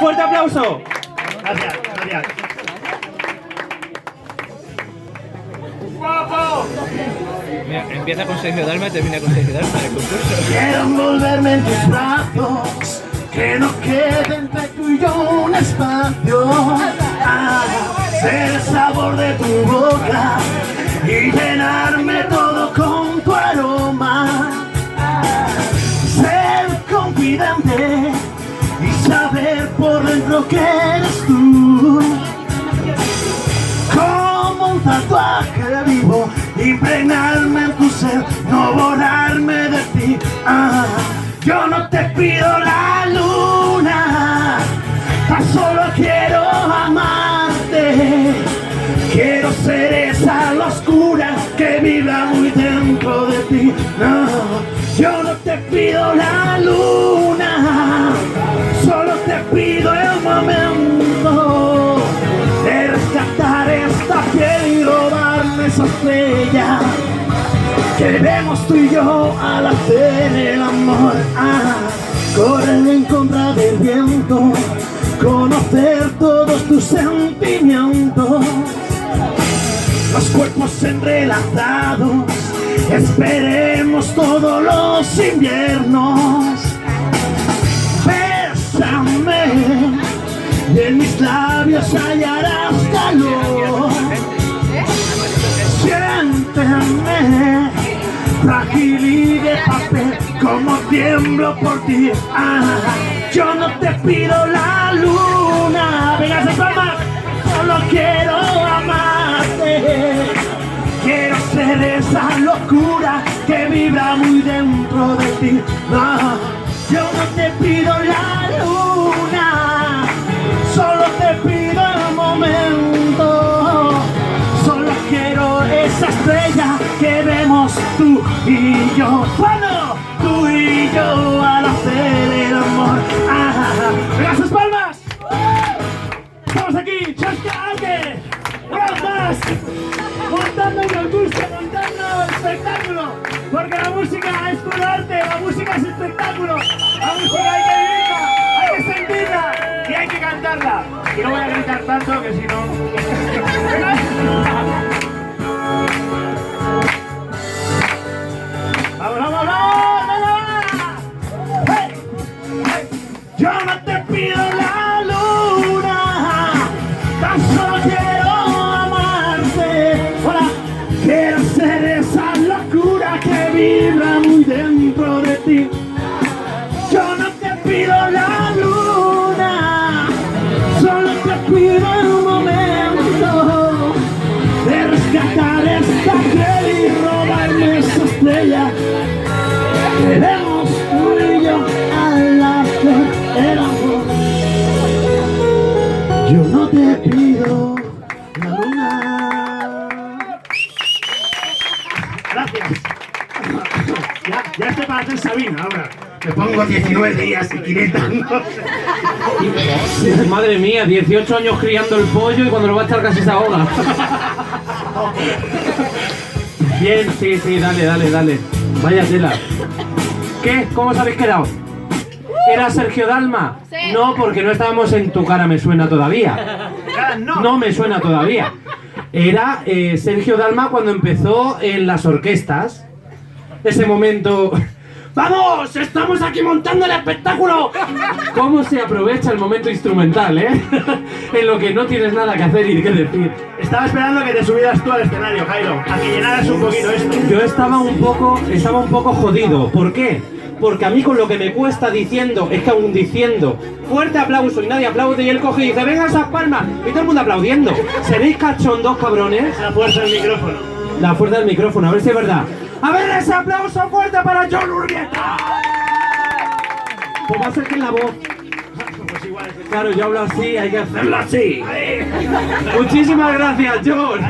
¡Fuerte aplauso! Gracias, gracias. Mira, empieza con Sergio Dalma y termina con Sergio Dalma el concurso. Quiero envolverme en tus brazos, que no quede entre tú y yo un espacio. Ser el sabor de tu boca y llenarme todo con tu aroma. Ser confidente y saber por dentro que eres tú. Como un tatuaje vivo, impregnarme en tu ser, no borrarme de ti. Yo no te pido la luna, tan solo quiero amarte. Quiero ser esa oscura que vibra muy dentro de ti. No, yo no te pido la luna, solo te pido el momento de rescatar esta piel y robarme esa estrella que vemos tú y yo al hacer el amor. Correr en contra del viento, conocer todos tus sentimientos. Los cuerpos entrelazados, esperemos todos los inviernos. Bésame y en mis labios hallarás calor. Siénteme frágil y de papel, como tiemblo por ti. Yo no te pido la luna, venga, se palmas. Solo quiero amarte. Quiero ser esa locura que vibra muy dentro de ti. Yo no te pido la luna, solo te pido el momento. Solo quiero esa estrella que vemos tú y yo. Bueno, tú y yo al hacer el amor. ¡Venga, sus palmas! Estamos aquí, Chascaque, más, montando el concurso, montando el espectáculo, porque la música es puro arte, la música es espectáculo, la música hay que vivirla, hay que sentirla y hay que cantarla. Y no voy a gritar tanto que si no... ¡Vamos, vamos, vamos! ¡Venga! ¡Hey! ¡Hey! Yo no te pido la luna, tan solo quiero amarte. Hola. Quiero ser esa locura que vibra muy dentro de ti. Yo no te pido la luna, solo te pido el momento de rescatar esta piel y robarme esa estrella. Queremos tú y yo al hacer el amor. Yo no te pido la luna. Gracias. Ya estoy para hacer Sabina ahora. Me pongo 19 días y 500 noches. Madre mía, 18 años criando el pollo y cuando lo va a echar casi se ahoga. Bien, sí, dale. Vaya tela. ¿Qué? ¿Cómo os habéis quedado? ¿Era Sergio Dalma? Sí. No, porque no estábamos en Tu cara me suena todavía. No me suena todavía. Era Sergio Dalma cuando empezó en las orquestas. Ese momento... ¡Vamos! ¡Estamos aquí montando el espectáculo! ¿Cómo se aprovecha el momento instrumental, en lo que no tienes nada que hacer y que decir. Estaba esperando que te subieras tú al escenario, Jairo, a que llenaras un poquito esto. Yo estaba un poco jodido. ¿Por qué? Porque a mí con lo que me cuesta diciendo, es que aún diciendo fuerte aplauso y nadie aplaude y él coge y dice venga esas palmas y todo el mundo aplaudiendo. ¿Seréis cachondos, cabrones? Es la fuerza del micrófono. La fuerza del micrófono, a ver si es verdad. A ver ese aplauso fuerte para Jon Urbieta. Pues va a ser que en la voz. Pues igual. Claro, yo hablo así, hay que hacerlo así. Muchísimas gracias, Jon.